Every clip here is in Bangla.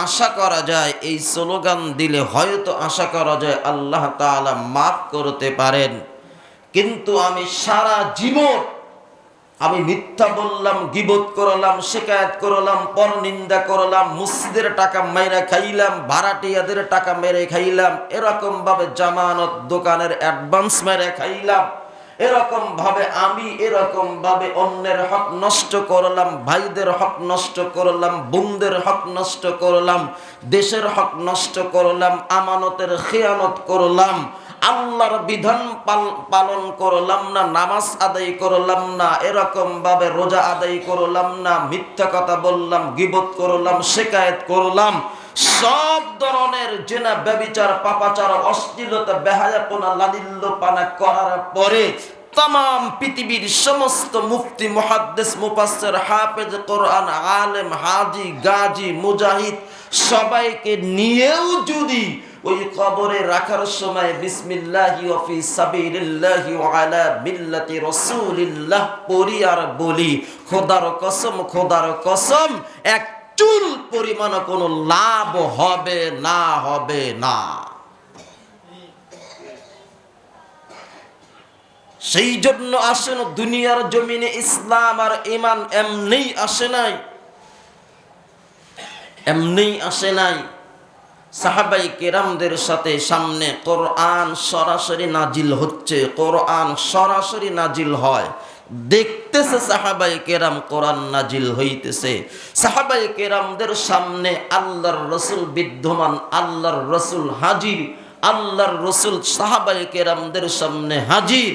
আশা করা যায়, এই স্লোগান দিলে হয়তো আশা করা যায় আল্লাহ তাআলা মাফ করতে পারেন। কিন্তু আমি সারা জীবন আমি মিথ্যা বললাম, গীবত করলাম, শিকায়েত করলাম, পরনিন্দা করলাম, মসজিদের টাকা মেরে খাইলাম, ভাড়াটিয়াদের টাকা মেরে খাইলাম, এরকম ভাবে জামানত দোকানের অ্যাডভান্স মেরে খাইলাম, এরকম ভাবে অন্যের হক নষ্ট করলাম, ভাইদের হক নষ্ট করলাম, বোনদের হক নষ্ট করলাম, দেশের হক নষ্ট করলাম, আমানতের খেয়ানত করলাম, আল্লাহর বিধান পালন করলাম না, নামাজ আদায় করলাম না, এরকম ভাবে রোজা আদায় করলাম না, মিথ্যা কথা বললাম, গীবত করলাম, শিকায়েত করলাম, সব ধরনের জিনা, ব্যভিচার, পাপাচার, অশ্লীলতা, বেহায়াপনা, লালিল্যপানা করার পরে তাম পৃথিবীর সমস্ত মুফতি, মুহাদ্দিস, মুফাসসির, হাফেজ কোরআন, আলেম, হাজি, গাজী, মুজাহিদ সবাইকে নিয়েও যদি ওই কবরে রাখার সময় বিসমিল্লাহি ওয়া ফি সাবিলিল্লাহি ওয়া আলা মিল্লাতি রাসূলিল্লাহ পড়ি আর বলি, খোদার কসম এক চুল পরিমাণ কোনো লাভ হবে না। সেই জন্য আসেন দুনিয়ার জমিনে ইসলাম আর ঈমান এমনি আসে নাই। সাহাবাই কেরামদের সাথে সামনে কোরআন সরাসরি নাজিল হচ্ছে, কোরআন সরাসরি নাজিল হয়, দেখতেছে সাহাবাই কেরাম কোরআন নাজিল হইতেছে, সাহাবাই কেরামদের সামনে আল্লাহর রসুল বিদ্যমান, আল্লাহর রসুল হাজির, আল্লাহর রসুল সাহাবাই কেরামদের সামনে হাজির,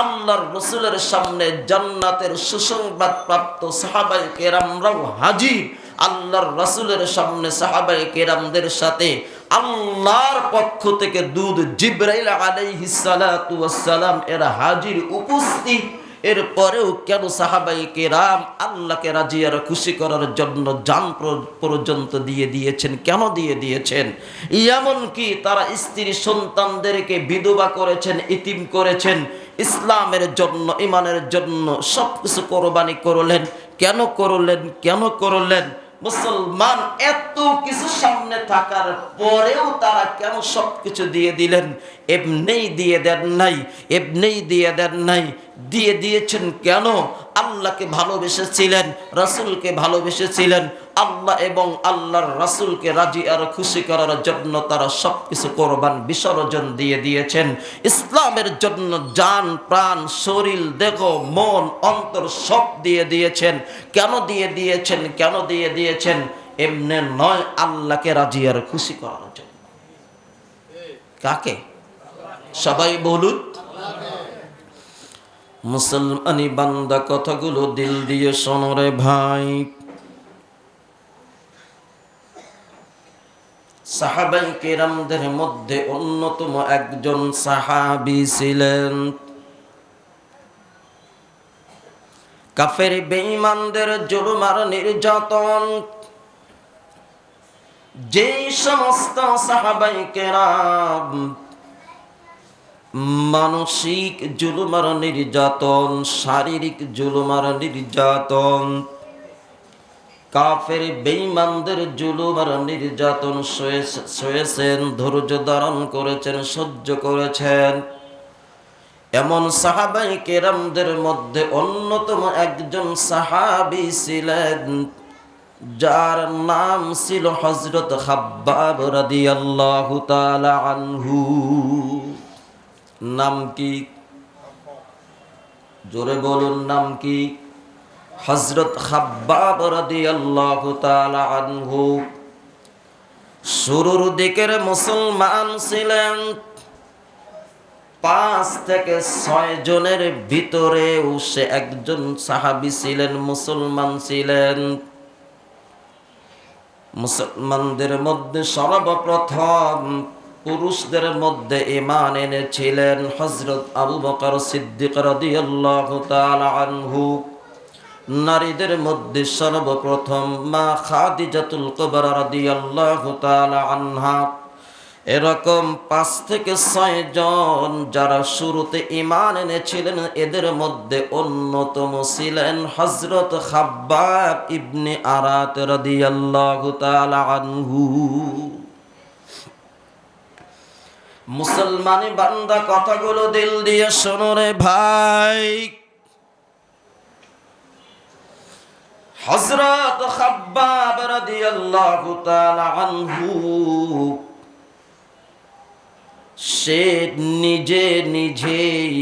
আল্লাহর রসুলের সামনে জান্নাতের সুসংবাদ প্রাপ্ত সাহাবাই কেরামরাও হাজির, আল্লাহর রাসূলের সামনে সাহাবায়ে কেরামদের সাথে আল্লাহর পক্ষ থেকে দূত জিবরাইল আলাইহিস সালাতু ওয়াস সালাম এরা হাজির, উপস্থিত। এরপরেও কেন সাহাবায়ে কেরাম আল্লাহকে রাজি আর খুশি করার জন্য জান পর্যন্ত দিয়ে দিয়েছেন? কেন দিয়ে দিয়েছেন? এমনকি তারা স্ত্রী সন্তানদেরকে বিধবা করেছেন, ইতিম করেছেন, ইসলামের জন্য, ঈমানের জন্য সব কিছু কোরবানি করলেন। কেন করলেন? মুসলমান এত কিছু সামনে থাকার পরেও তারা কেন সবকিছু দিয়ে দিলেন? এমনিই দিয়ে দেন নাই, দিয়ে দিয়েছেন কেন? আল্লাহকে ভালোবেসেছিলেন, রাসূলকে ভালোবেসেছিলেন, আল্লাহ এবং আল্লাহর রাসূলকে রাজি আর খুশি করার জন্য তারা সবকিছু কোরবান বিসর্জন দিয়ে দিয়েছেন। ইসলামের জন্য জান, প্রাণ, শরীর, দেহ, মন, অন্তর সব দিয়ে দিয়েছেন। কেন দিয়ে দিয়েছেন? এমনি নয়, আল্লাহকে রাজি আর খুশি করার জন্য। কাকে? সবাই বলুন। মুসলমানি বান্দা কথাগুলো দিল দিয়ে শোনো রে ভাই। সাহাবায়ে কেরামদের মধ্যে অন্যতম একজন সাহাবী ছিলেন। কাফের বেঈমানদের জুলুম আর নির্যাতন যেই সমস্ত সাহাবায়ে কেরাম মানসিক জুলুম আর নির্যাতন, শারীরিক জুলুম আর নির্যাতন, কাফের বেঈমানদের জুলুম আর নির্যাতন সয়েছেন, ধৈর্য ধারণ করেছেন, সহ্য করেছেন, এমন সাহাবায়ে কেরামদের মধ্যে অন্যতম একজন সাহাবী ছিলেন যার নাম ছিল হযরত খাব্বাব রাদিয়াল্লাহু তাআলা আনহু। নাম কি? জোরে বলুন, নাম কি? হযরত খাব্বাব রাদিয়াল্লাহু তাআলা আনহু শুরুর দিকের মুসলমান ছিলেন। 5 থেকে 6 জনের ভিতরেও সে একজন সাহাবী ছিলেন, মুসলমান ছিলেন। মুসলমানদের মধ্যে সর্বপ্রথম পুরুষদের মধ্যে ঈমান এনেছিলেন হযরত আবু বকর সিদ্দিক রাদিয়াল্লাহু তাআলা আনহু। নারীদের মধ্যে সর্বপ্রথম মা খাদিজাতুল কুবরা রাদিয়াল্লাহু তাআলা আনহা এরকম 5 থেকে 6 জন যারা শুরুতে ঈমান এনেছিলেন, এদের মধ্যে অন্যতম ছিলেন হযরত খাব্বাব ইবনে আরাত রাদিয়াল্লাহু তাআলা আনহু। মুসলমানি বান্দা, কথাগুলো দিল দিয়ে শোনো রে ভাই। হযরত খাব্বাব রাদিয়াল্লাহু তাআলা আনহু সে নিজেই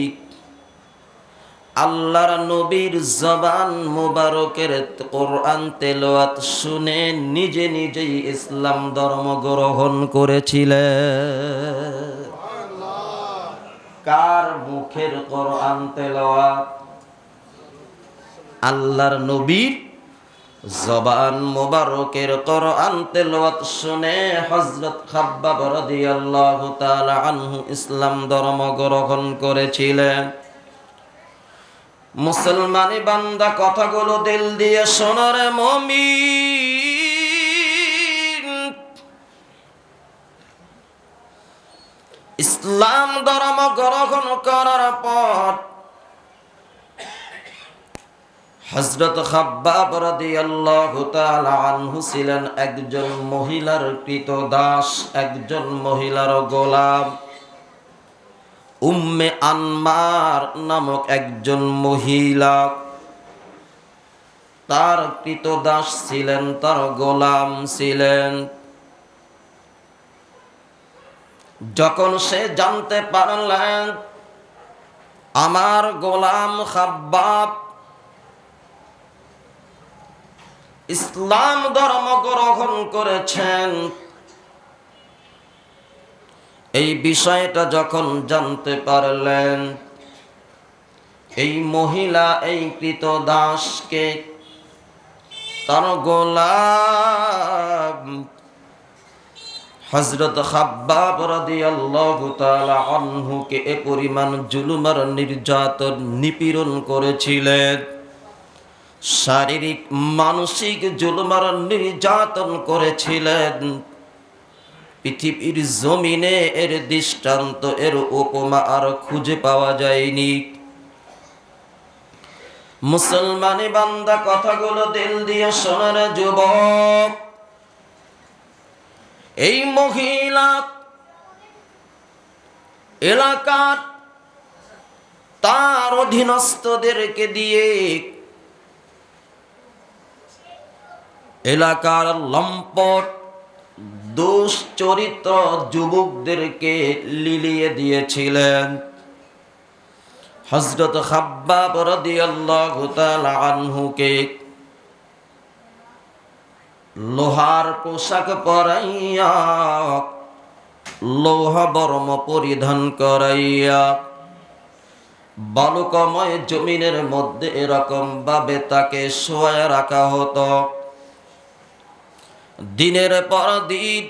আল্লাহর নবীর জবান মুবারকের কোরআন তেলাওয়াত শুনে নিজেই ইসলাম ধর্ম গ্রহণ করেছিলেন। কার মুখের কোরআন তেলাওয়াত? আল্লাহর নবীর জবান মুবারকের কোরআন তেলাওয়াত শুনে হযরত খাব্বাব রাদিয়াল্লাহু তাআলা আনহু ইসলাম ধর্ম গ্রহণ করেছিলেন। মুসলমানি বান্দা, কথাগুলো দিল দিয়ে শোনো রে মুমিন। ইসলাম ধর্ম গ্রহণ করার পর হযরত খাব্বাব রাদিয়াল্লাহু তাআলা আনহু ছিলেন একজন মহিলার কৃতদাস, একজন মহিলার গোলাম। উম্মে আনমার নামক একজন মহিলা তার কৃতদাস ছিলেন, তার গোলাম ছিলেন। যখন সে জানতে পারলেন আমার গোলাম খাব্বাব ইসলাম ধর্ম গ্রহণ করেছেন, এই বিষয়টা যখন জানতে পারলেন, এই মহিলা এই কৃতদাসকে, তার গোলাম হযরত খাব্বাব রাদিয়াল্লাহু তাআলা আনহুকে এ পরিমাণ জুলুম আর নির্যাতন নিপীড়ন করেছিলেন, শারীরিক মানসিক জুলুম আর নির্যাতন করেছিলেন, পৃথিবীর জমিনে এর দৃষ্টান্ত, এর উপমা আর খুঁজে পাওয়া যায়নি। মুসলমানি বান্দা, কথাগুলো দিল দিয়ে শোনার যুবক, এই মহিলা এলাকার তার অধীনস্থদেরকে দিয়ে এলাকার লম্পট দুশ্চরিত্র যুবকদেরকে লিলিয়ে দিয়েছিলেন। হযরত খাব্বাব রাদিয়াল্লাহু তাআলা আনহুকে লোহার পোশাক পরাইয়া, লোহা বর্ম পরিধান করাইয়া বালুকাময় জমিনের মধ্যে এরকম ভাবে তাকে শোয়ায় রাখা হতো। দিনের পর দিন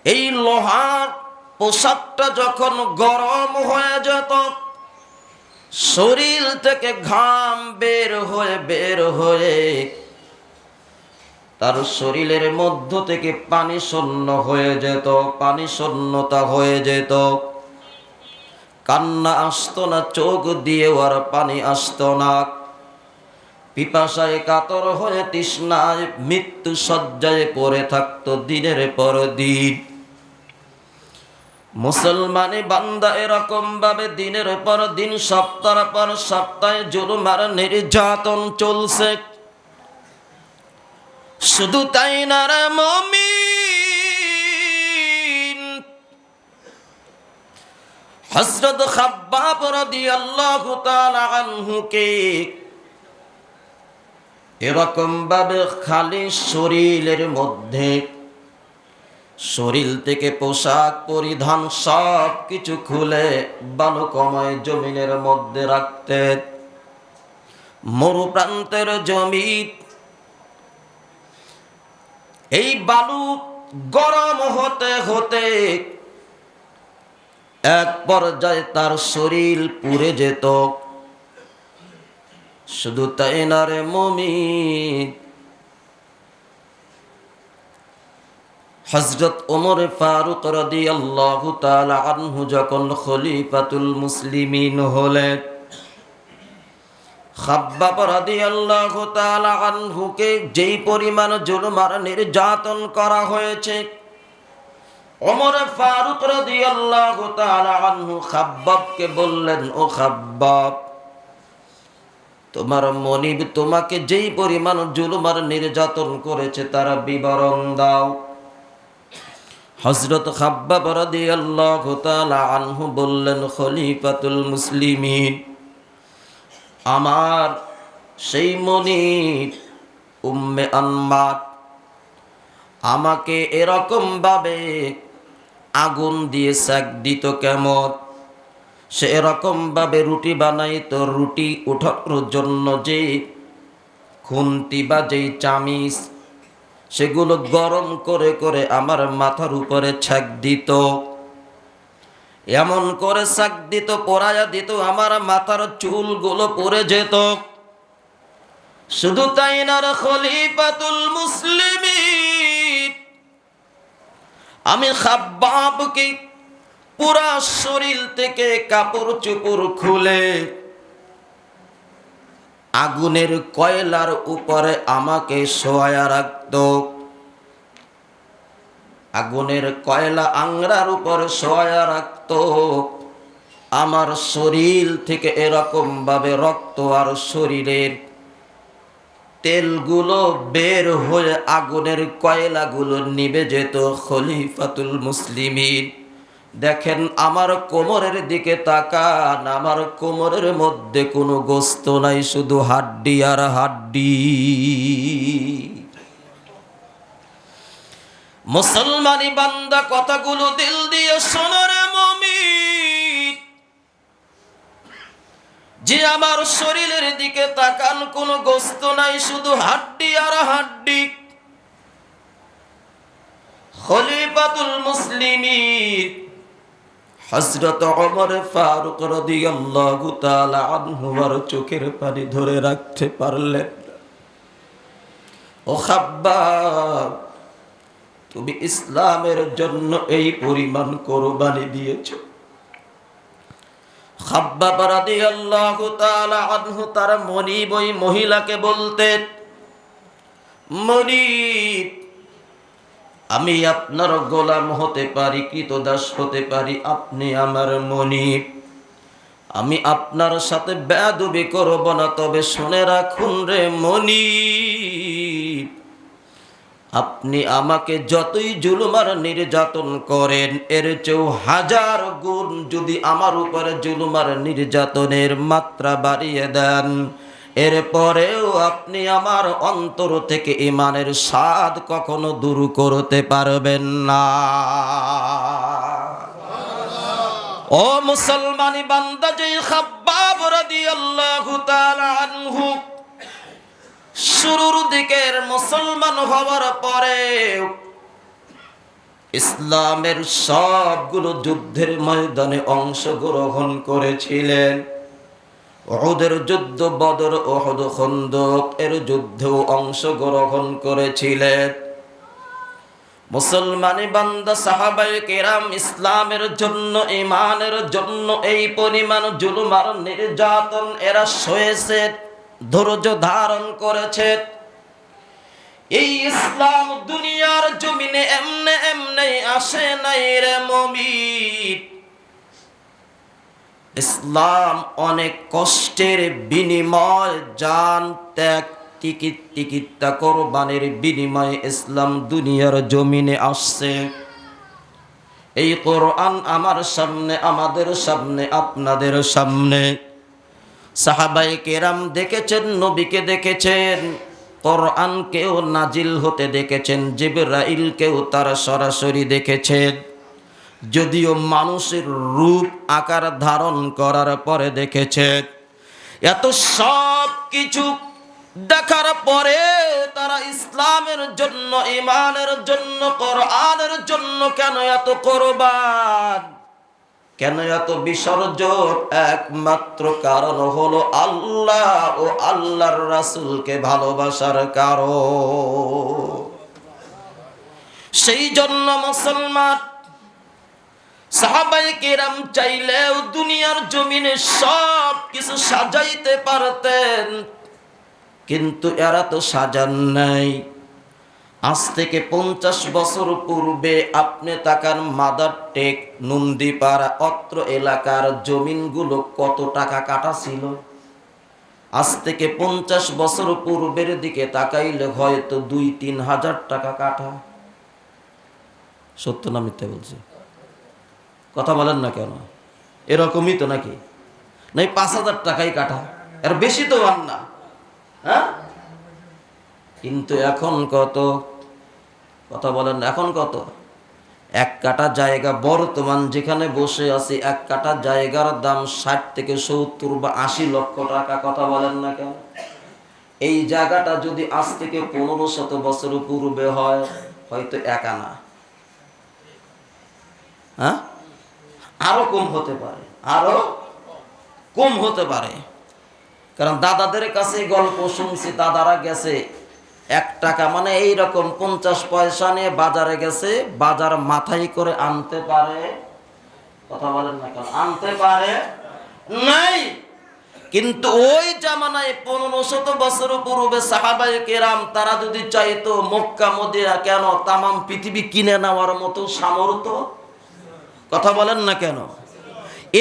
এই লোহার পোশাকটা যখন গরম হয়ে যেত, শরীর থেকে ঘাম বের হয়ে তার শরীরের মধ্য থেকে পানি শূন্য হয়ে যেত, পানি শূন্যতা হয়ে যেত। কান্না আসতো না, চোখ দিয়ে আর পানি আসতো না। পিপাসায় কাতর হয়ে তৃষ্ণায় মৃত্যু শয্যায় পড়ে থাকতো দিনের পর দিন। মুসলমানি বান্দা, এরকম ভাবে দিনের পর দিন, সপ্তাহ পর সপ্তাহে জুলুম আর নির্যাতন চলছে। শুধু তাই না রে মুমিন, হযরত খাব্বাব রাদিয়াল্লাহু তাআলা আনহুকে এরকম ভাবে খালি শরীরের মধ্যে, শরীর থেকে পোশাক পরিধান সব কিছু খুলে বালুকাময় জমিনের মধ্যে রাখতেন। মরু প্রান্তের জমিন, এই বালু গরম হতে হতে এক পর্যায়ে তার শরীর পুড়ে যেত। শুধু তাই না রে মুমিন, হযরত ওমর ফারুক রাদিয়াল্লাহু তাআলা আনহু যখন খলিফাতুল মুসলিমিন হলেন, খাব্বাব রাদিয়াল্লাহু তাআলা আনহুকে যেই পরিমাণ জুলুম আর নির্যাতন করা হয়েছে, ওমর ফারুক রাদিয়াল্লাহু তাআলা আনহু খাব্বাবকে বললেন, ও খাব্বাব, তোমার মনিব তোমাকে যেই পরিমাণ জুলুম আর নির্যাতন করেছে তার বিবরণ দাও। হযরত খাব্বাব রাদিয়াল্লাহু তাআলা আনহু বললেন, খলিফাতুল মুসলিমিন, আমার সেই মনিব উম্মে আনমার আমাকে এরকম ভাবে আগুন দিয়ে সেক দিত, কেমন সে এরকম ভাবে রুটি বানাইতো, রুটি উঠানোর জন্য যে খুন্তি বা যেই চামিচ, সেগুলো গরম করে করে আমার মাথার উপরে ছ্যাঁক দিত, এমন করে ছ্যাঁক দিত, পোড়ায়া দিত, আমার মাথার চুলগুলো পড়ে যেত। শুধু তাই না, খলিফাতুল মুসলিমিন, আমি খাব্বাবকে পুরা শরীর থেকে কাপড় চোপড় খুলে আগুনের কয়লার উপরে আমাকে শোয়ায়া রাখত, আগুনের কয়লা আংরার উপরে শোয়ায়া রাখত। আমার শরীর থেকে এরকম ভাবে রক্ত আর শরীরের তেলগুলো বের হয়ে আগুনের কয়লাগুলো নিভে যেত। খলিফাতুল মুসলিমিন, দেখেন আমার কোমরের দিকে তাকান, আমার কোমরের মধ্যে কোনো গোস্ত নাই, শুধু হাড্ডি আর হাড্ডি। মুসলমানি বান্দা, কথাগুলো দিল দিয়ে শোনো রে মুমিন, যে আমার শরীরের দিকে তাকান, কোনো গোস্ত নাই, শুধু হাড্ডি আর হাড্ডি। খলিফাতুল মুসলিমিন হযরত ওমর ফারুক রাদিয়াল্লাহু তাআলা আনহু আর চোখের পানি ধরে রাখতে পারলেন না। ও খাব্বাব, তুমি ইসলামের জন্য এই পরিমাণ কোরবানি দিয়েছো। খাব্বাব রাদিয়াল্লাহু তাআলা আনহু তার মনিব ওই মহিলাকে বলতেন, মনিব, আমি আপনার গোলাম হতে পারি, কৃতদাস হতে পারি, আপনি আমার মনিব, আমি আপনার সাথে বেয়াদবি করব না, তবে শুনে রাখুন রে মনিব, আপনি আমাকে যতই জুলুম আর নির্যাতন করেন, এর চেয়েও 1000 গুণ যদি আমার উপরে জুলুম আর নির্যাতনের মাত্রা বাড়িয়ে দেন, এরপরেও আপনি আমার অন্তর থেকে ঈমানের স্বাদ কখনো দূর করতে পারবেন না। ও মুসলমানি বান্দা, যে খাব্বাব রাদিয়াল্লাহু তাআলা আনহু শুরুর দিকের মুসলমান হওয়ার পরে ইসলামের সবগুলো যুদ্ধের ময়দানে অংশগ্রহণ করেছিলেন। উহুদের যুদ্ধ, বদর, উহুদ, খন্দক এর যুদ্ধেও অংশগ্রহণ করেছিলেন। মুসলমানি বান্দা, সাহাবায়ে কেরাম ইসলামের জন্য, ঈমানের জন্য এই পরিমাণ জুলুম আর নির্যাতন এরা সয়েছে, ধৈর্য ধারণ করেছে। এই ইসলাম দুনিয়ার জমিনে এমনে এমনে আসে নাই রে মুমিন। ইসলাম অনেক কষ্টের বিনিময়, জান ত্যাগ, টিকিটটা কোরবানির বিনিময়ে ইসলাম দুনিয়ার জমিনে আসছে। এই কোরআন আমার সামনে, আমাদের সামনে, আপনাদের সামনে। সাহাবায়ে কেরাম দেখেছেন, নবীকে দেখেছেন, কোরআনকেও নাজিল হতে দেখেছেন, জিবরাইলকেও তারা সরাসরি দেখেছেন। যদিও মানুষের রূপ আকার ধারণ করার পরে দেখেছেন। এত সব কিছু দেখার পরে তারা ইসলামের জন্য, ঈমানের জন্য, কোরআনের জন্য কেন এত কোরবান, কেন এত বিসর্জন? একমাত্র কারণ হলো আল্লাহ ও আল্লাহর রাসূলকে ভালোবাসার কারণ। সেই জন্য মুসলমান সাহাবায়ে কেরাম চাইলেও দুনিয়ার জমিনে সব কিছু সাজাইতে পারতেন, কিন্তু এরা তো সাজান নাই। আজ থেকে 50 বছর পূর্বে আপনি তাকান মাদার টেক, নন্দীপাড়া, অত্র এলাকার জমিনগুলো কত টাকা কাটা ছিল। আজ থেকে 50 বছর পূর্বের দিকে তাকাইলে হয়তো 2-3 হাজার টাকা কাটা। সত্য না মিথ্যা বলছি? কথা বলেন না কেন? এরকমই তো নাকি? নাই 5,000 টাকাই কাটা, এর বেশি তো আর না। হ্যাঁ, কিন্তু এখন কত? কথা বলেন না, এখন কত? 1 কাঠা জায়গা, বর্তমান যেখানে বসে আছি 1 কাঠা জায়গার দাম 60 থেকে 70 বা 80 লক্ষ টাকা। কথা বলেন না কেন? এই জায়গাটা যদি আজ থেকে 1500 বছর পূর্বে হয়, হয়তো 1 আনা, হ্যাঁ, আরো কম হতে পারে, আরো কম হতে পারে। কারণ দাদাদের কাছে গল্প শুনছি, দাদারা গেছে 1 টাকা মানে এইরকম 50 পয়সা নিয়ে বাজারে গেছে, বাজার মাথায় করে আনতে পারে। কথা বলেন না কেন? আনতে পারে নাই। কিন্তু ওই জামানায় 1500 বছর পূর্বে সাহাবায়ে কেরাম তারা যদি চাইতো, মক্কা মদিনা কেন তামাম পৃথিবী কিনে নেওয়ার মতো সামর্থ্য। কথা বলেন না কেন?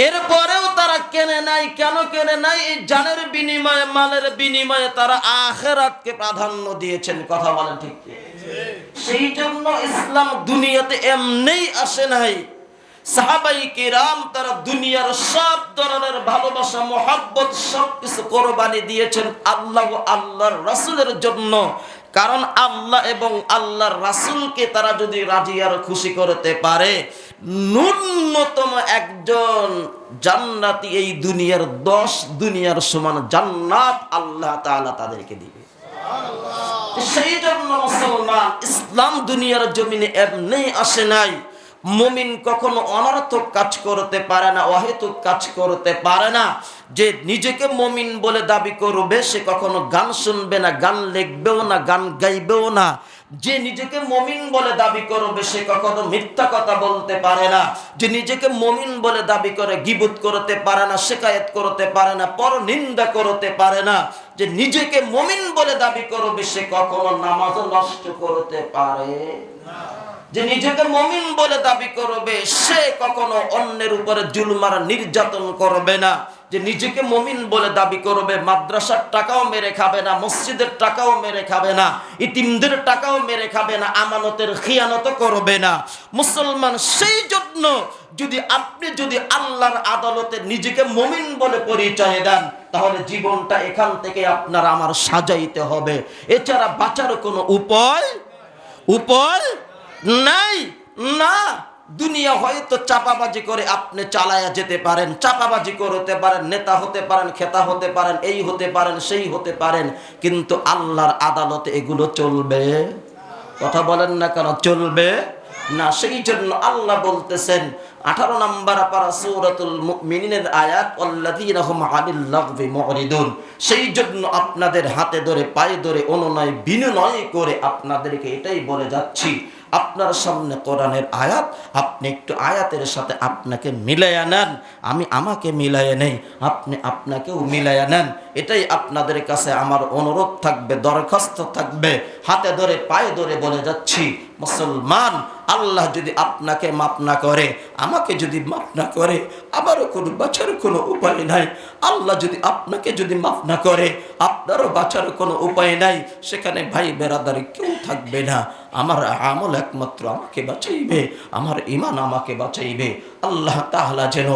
এরপরেও তারা কেনে নাই। কেন কেনে নাই? এই জানের বিনিময়ে, মালের বিনিময়ে তারা আখিরাতকে প্রাধান্য দিয়েছেন। কথা বলেন ঠিক? সেই জন্য ইসলাম দুনিয়াতে এমনিই আসে নাই। সাহাবায়ে কেরাম তারা দুনিয়ার সব ধরনের ভালোবাসা, মহব্বত সবকিছু কোরবানি দিয়েছেন আল্লাহ ও আল্লাহর রাসূলের জন্য। কারণ আল্লাহ এবং আল্লাহর রাসূলকে তারা যদি রাজি আর খুশি করতে পারে, ন্যূনতম একজন জান্নাতি এই দুনিয়ার 10 দুনিয়ার সমান জান্নাত আল্লাহ তাআলা তাদেরকে দিবে। সেই জন্য মুসলমান, ইসলাম দুনিয়ার জমিনে এমনি আসে নাই। মুমিন কখনো অনর্থক কাজ করতে পারে না, অহেতুক কাজ করতে পারে না। যে নিজেকে মুমিন বলে দাবি করবে সে কখনো গান শুনবে না, গান লিখবেও না, গান গাইবেও না। যে নিজেকে মুমিন বলে দাবি করবে সে কখনো মিথ্যা কথা বলতে পারে না। যে নিজেকে মুমিন বলে দাবি করে গীবত করতে পারে না, শিকায়েত করতে পারে না, পরনিন্দা করতে পারে না। যে নিজেকে মুমিন বলে দাবি করবে সে কখনো নামাজ নষ্ট করতে পারে না। যে নিজেকে মুমিন বলে দাবি করবে সে কখনো অন্যের উপরে জুলুম আর নির্যাতন করবে না। যে নিজেকে মুমিন বলে দাবি করবে মাদ্রাসার টাকাও মেরে খাবে না, মসজিদের টাকাও মেরে খাবে না, ইতিমদের টাকাও মেরে খাবে না, আমানতের খিয়ানত করবে না। মুসলমান, সেই জন্য যদি আল্লাহর আদালতে নিজেকে মুমিন বলে পরিচয় দেন, তাহলে জীবনটা এখান থেকে আপনার আমার সাজাইতে হবে। এছাড়া বাঁচার কোনো উপায় নাই। না, দুনিয়া হয়তো চাপাবাজি করে আপনি চালায়া যেতে পারেন, চাপাবাজি করতে পারেন, নেতা হতে পারেন, খেতা হতে পারেন, এই হতে পারেন, সেই হতে পারেন, কিন্তু আল্লাহর আদালতে এগুলো চলবে? কথা বলেন না কেন? চলবে না। সেই জন্য আল্লাহ বলতেছেন 18 নম্বর পারা সূরাতুল মুমিনিনের আয়াত, আল্লাযীনা হুম আনিল লাগবি মুরিদুন। সেই জন্য আপনাদের হাতে ধরে পায়ে ধরে অনুনয় বিনয় করে আপনাদেরকে এটাই বলে যাচ্ছি, আপনার সামনে কোরআনের আয়াত, আপনি একটু আয়াতের সাথে আপনাকে মিলাইয়া নেন, আমি আমাকে মিলাইয়া নেই, আপনি আপনাকেও মিলাইয়া নেন। এটাই আপনাদের কাছে আমার অনুরোধ থাকবে, দরখাস্ত থাকবে। হাতে ধরে পায়ে ধরে বলে যাচ্ছি, মুসলমান, আল্লাহ যদি আপনাকে মাফ না করে, আমাকে যদি মাফ না করে, আমারও কোনো বাঁচার কোনো উপায় নাই। আল্লাহ যদি আপনাকে মাফ না করে, আপনারও বাঁচার কোনো উপায় নাই। সেখানে ভাই বেরাদারি কেউ থাকবে না। আমার আমল একমাত্র আমাকে বাঁচাইবে, আমার ঈমান আমাকে বাঁচাইবে। আল্লাহ তাআলা যেন